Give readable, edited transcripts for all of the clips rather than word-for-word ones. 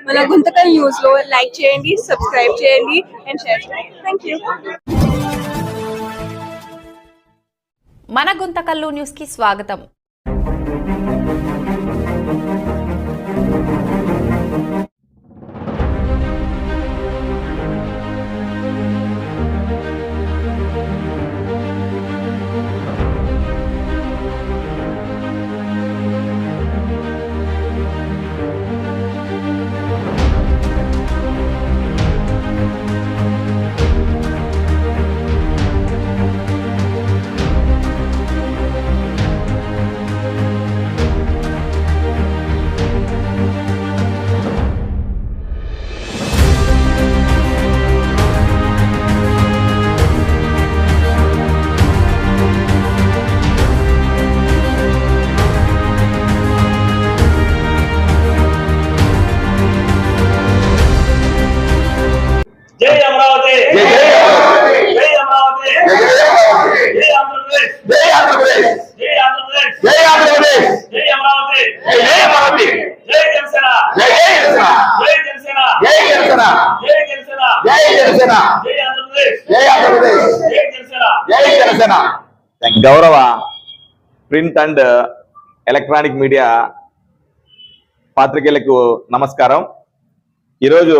మన గుంతకల్ న్యూస్ లో లైక్ చేయండి, సబ్స్క్రైబ్ చేయండి అండ్ షేర్ చేయండి. థాంక్యూ. మన గుంతకల్లు న్యూస్ కి స్వాగతం. జై అమరావతి, జై అమరావతి, జై అమరావతి, జై ఆంధ్రప్రదేశ్, జై ఆంధ్రప్రదేశ్, జై ఆంధ్రప్రదేశ్, జై ఆంధ్రప్రదేశ్, జై అమరావతి, జై అమరావతి, జై జనసేన, జై జనసేన, జై జనసేన, జై జనసేన, జై జనసేన, జై జనసేన, జై ఆంధ్రప్రదేశ్, జై ఆంధ్రప్రదేశ్, జై జనసేన, జై జనసేన. గౌరవ ప్రింట్ అండ్ ఎలక్ట్రానిక్ మీడియా పాత్రికేయులకు నమస్కారం. ఈరోజు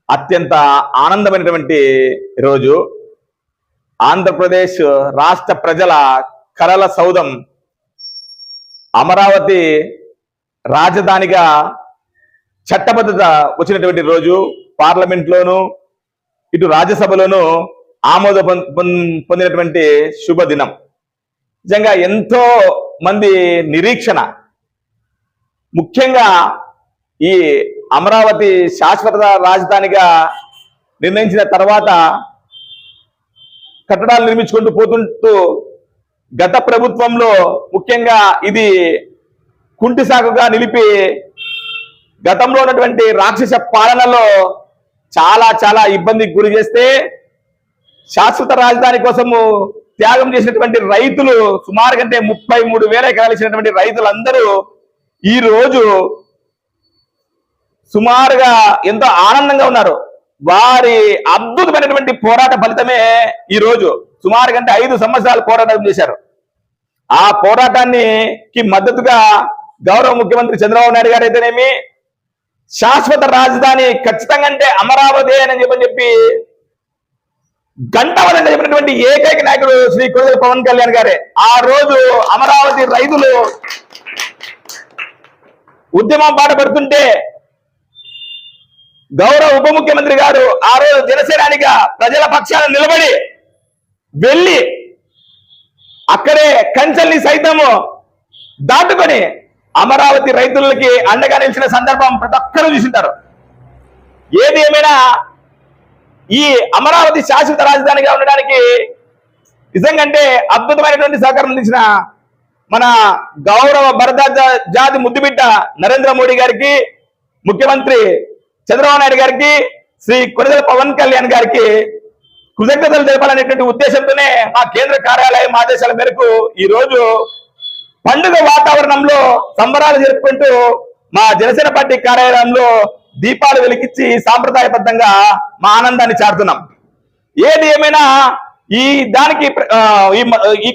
అత్యంత ఆనందమైనటువంటి రోజు. ఆంధ్రప్రదేశ్ రాష్ట్ర ప్రజల కలల సౌధం అమరావతి రాజధానిగా చట్టబద్ధత వచ్చినటువంటి రోజు. పార్లమెంట్లోను ఇటు రాజ్యసభలోను ఆమోద పొందినటువంటి శుభదినం. నిజంగా ఎంతో మంది నిరీక్షణ, ముఖ్యంగా ఈ అమరావతి శాశ్వత రాజధానిగా నిర్ణయించిన తర్వాత కట్టడాలు నిర్మించుకుంటూ పోతుంటూ గత ప్రభుత్వంలో ముఖ్యంగా ఇది కుంటి సాగుగా నిలిపి గతంలో ఉన్నటువంటి రాక్షస పాలనలో చాలా చాలా ఇబ్బందికి గురి చేస్తే శాశ్వత రాజధాని కోసము త్యాగం చేసినటువంటి రైతులు సుమారు కంటే 33,000 ఎకరాలు ఇచ్చినటువంటి రైతులందరూ ఈ రోజు సుమారుగా ఎంతో ఆనందంగా ఉన్నారు. వారి అద్భుతమైనటువంటి పోరాట ఫలితమే ఈ రోజు సుమారు కంటే 5 సంవత్సరాలు పోరాటం చేశారు. ఆ పోరాటానికి మద్దతుగా గౌరవ ముఖ్యమంత్రి చంద్రబాబు నాయుడు గారు అయితేనేమి శాశ్వత రాజధాని ఖచ్చితంగా అంటే అమరావతి అని చెప్పి గంటవరంగా చెప్పినటువంటి ఏకైక నాయకుడు శ్రీ కొణిదెల పవన్ కళ్యాణ్ గారే. ఆ రోజు అమరావతి రైతులు ఉద్యమం బాట పడుతుంటే గౌరవ ఉప ముఖ్యమంత్రి గారు ఆ రోజు జనసేనానిగా ప్రజల పక్షాన నిలబడి వెళ్ళి అక్కడే కంచెల్ని సైతము దాటుకొని అమరావతి రైతులకి అండగా నిలిచిన సందర్భం ప్రతి ఒక్కరూ చూసింటారు. ఏది ఏమైనా ఈ అమరావతి శాశ్వత రాజధానిగా ఉండడానికి నిజంగా అద్భుతమైనటువంటి సహకారం అందించిన మన గౌరవ భరత జాతి ముద్దుబిడ్డ నరేంద్ర మోడీ గారికి, ముఖ్యమంత్రి చంద్రబాబు నాయుడు గారికి, శ్రీ కొణిదెల పవన్ కళ్యాణ్ గారికి కృతజ్ఞతలు తెలపాలనేటువంటి ఉద్దేశంతోనే మా కేంద్ర కార్యాలయం ఆదేశాల మేరకు ఈ రోజు పండుగ వాతావరణంలో సంబరాలు జరుపుకుంటూ మా జనసేన పార్టీ కార్యాలయంలో దీపాలు వెలిగించి సాంప్రదాయబద్ధంగా మా ఆనందాన్ని చాటుతున్నాం. ఏది ఏమైనా ఈ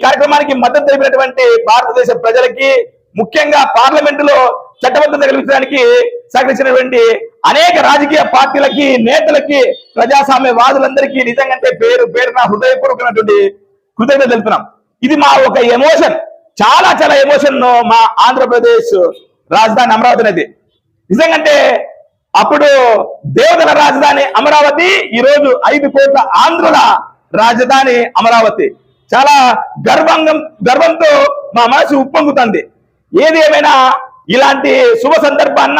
కార్యక్రమానికి మద్దతు తెలిపినటువంటి భారతదేశ ప్రజలకి, ముఖ్యంగా పార్లమెంటులో చట్టబద్ధత కల్పించడానికి సహకరించినటువంటి అనేక రాజకీయ పార్టీలకి, నేతలకి, ప్రజాస్వామ్యవాదులందరికీ నిజంగా పేరు పేరున హృదయపూర్వకమైనటువంటి కృతజ్ఞత తెలుపుతున్నాం. ఇది మా ఒక ఎమోషన్, చాలా చాలా ఎమోషన్. మా ఆంధ్రప్రదేశ్ రాజధాని అమరావతి అనేది నిజంగా అప్పుడు దేవతల రాజధాని అమరావతి, ఈరోజు 5 కోట్ల ఆంధ్రుల రాజధాని అమరావతి. చాలా గర్వంతో మా మనసు ఉప్పొంగుతుంది. ఏది ఏమైనా ఇలాంటి శుభ సందర్భాన్న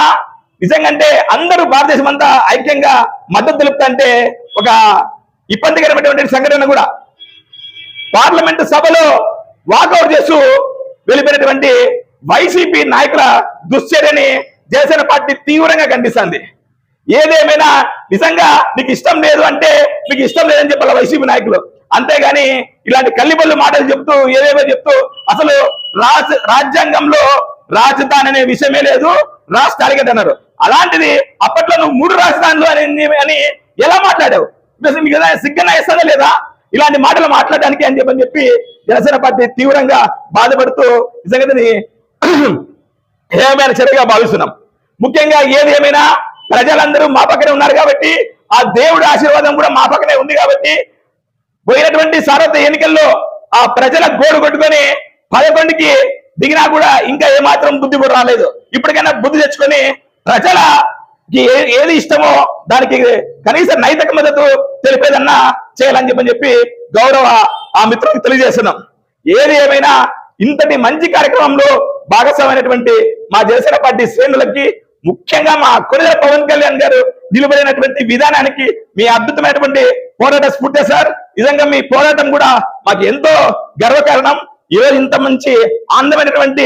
నిజంగా అందరూ భారతదేశం అంతా ఐక్యంగా మద్దతు తెలుపుతుంటే ఒక ఇబ్బందికరమైనటువంటి సంఘటన కూడా పార్లమెంటు సభలో వాకౌట్ చేస్తూ వెళ్ళిపోయినటువంటి వైసీపీ నాయకుల దుశ్చర్యని జనసేన పార్టీ తీవ్రంగా ఖండిస్తుంది. ఏదేమైనా నిజంగా నీకు ఇష్టం లేదు అంటే మీకు ఇష్టం లేదని చెప్పాలి వైసీపీ నాయకులు. అంతేగాని ఇలాంటి కల్లిబొల్లు మాటలు చెప్తూ ఏదేమో చెప్తూ అసలు రాజ్యాంగంలో రాజధాని అనే విషయమే లేదు. రాష్ట్ర టార్గెట్ అన్నారు. అలాంటిది అప్పట్లో నువ్వు 3 రాజధానులు అని ఎలా మాట్లాడావు? మీకు సిగ్గన ఇస్తుందా లేదా ఇలాంటి మాటలు మాట్లాడడానికి అని చెప్పి జనసేన పార్టీ తీవ్రంగా బాధపడుతూ ఈ సంగతిని ఏమైనా చర్యగా భావిస్తున్నాం. ముఖ్యంగా ఏది ఏమైనా ప్రజలందరూ మా పక్కనే ఉన్నారు కాబట్టి, ఆ దేవుడి ఆశీర్వాదం కూడా మా పక్కనే ఉంది కాబట్టి, పోయినటువంటి సార్వత్రిక ఎన్నికల్లో ఆ ప్రజల గోడు కొట్టుకొని 11కి దిగినా కూడా ఇంకా ఏమాత్రం బుద్ధి కూడా రాలేదు. ఇప్పటికైనా బుద్ధి తెచ్చుకొని ప్రజలకి ఏది ఇష్టమో దానికి కనీస నైతిక మద్దతు తెలిపేదన్నా చేయాలని చెప్పి గౌరవ ఆ మిత్రులకు తెలియజేస్తున్నాం. ఏది ఏమైనా ఇంతటి మంచి కార్యక్రమంలో భాగస్వామైనటువంటి మా జనసేన పార్టీ శ్రేణులకి, ముఖ్యంగా మా కొనిదెల పవన్ కళ్యాణ్ గారు నిలబడినటువంటి విధానానికి మీ అద్భుతమైనటువంటి పోరాట స్ఫూర్తి సార్. నిజంగా మీ పోరాటం కూడా మాకు ఎంతో గర్వకారణం. ఈరోజు ఇంత మంచి ఆనందమైనటువంటి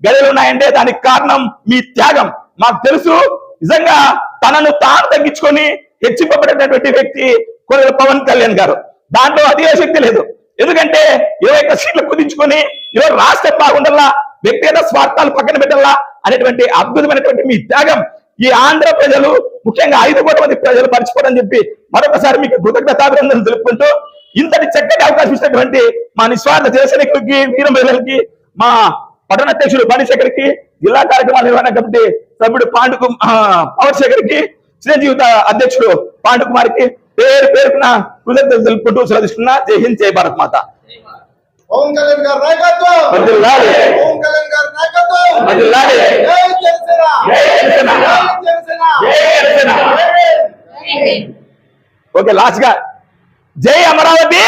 గడియలు ఉన్నాయంటే దానికి కారణం మీ త్యాగం. మాకు తెలుసు, నిజంగా తనను తాను తగ్గించుకొని హెచ్చింపబడినటువంటి వ్యక్తి కొనిదెల పవన్ కళ్యాణ్ గారు. దాంట్లో అతిశక్తి లేదు. ఎందుకంటే 21 సీట్లు కుదించుకొని ఈరోజు రాష్ట్రం బాగుండాలా, వ్యక్తిగత స్వార్థాలు పక్కన పెట్టాలా అనేటువంటి అద్భుతమైనటువంటి మీ త్యాగం ఈ ఆంధ్ర ప్రజలు, ముఖ్యంగా 5 కోట్ల మంది ప్రజలు మర్చిపోరని చెప్పి మరొకసారి మీకు కృతజ్ఞతాభినందనలు తెలుపుకుంటూ, ఇంతటి చక్కటి అవకాశం ఇచ్చినటువంటి మా నిస్వార్థ జనసైనికులకి, వీర మహిళలకి, మా పట్టణ అధ్యక్షుడు బండిశేఖర్కి, జిల్లా కార్యక్రమాల నిర్వహణ కమిటీ సభ్యుడు పవర్ శేఖర్కి, చిరంజీవిత అధ్యక్షుడు పాండుకుమార్కి పేరు పేరున కృతజ్ఞతలు తెలుపుకుంటూ సెలవుస్తున్నా. జై హింద్, జై భారత్ మాత. పవన్ కళ్యాణ్ గారి నాయకత్వం, వర్ధిల్లాలి. పవన్ కళ్యాణ్ గారి నాయకత్వం, వర్ధిల్లాలి. జై జనసేన, జై జనసేన. జై జనసేన, జై జనసేన. ఓకే, లాస్ట్ గా జై అమరావతి,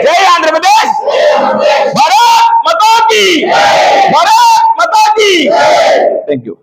జై ఆంధ్రప్రదేశ్, భారత్ మాతా కీ, భారత్ మాతా కీ. Thank you.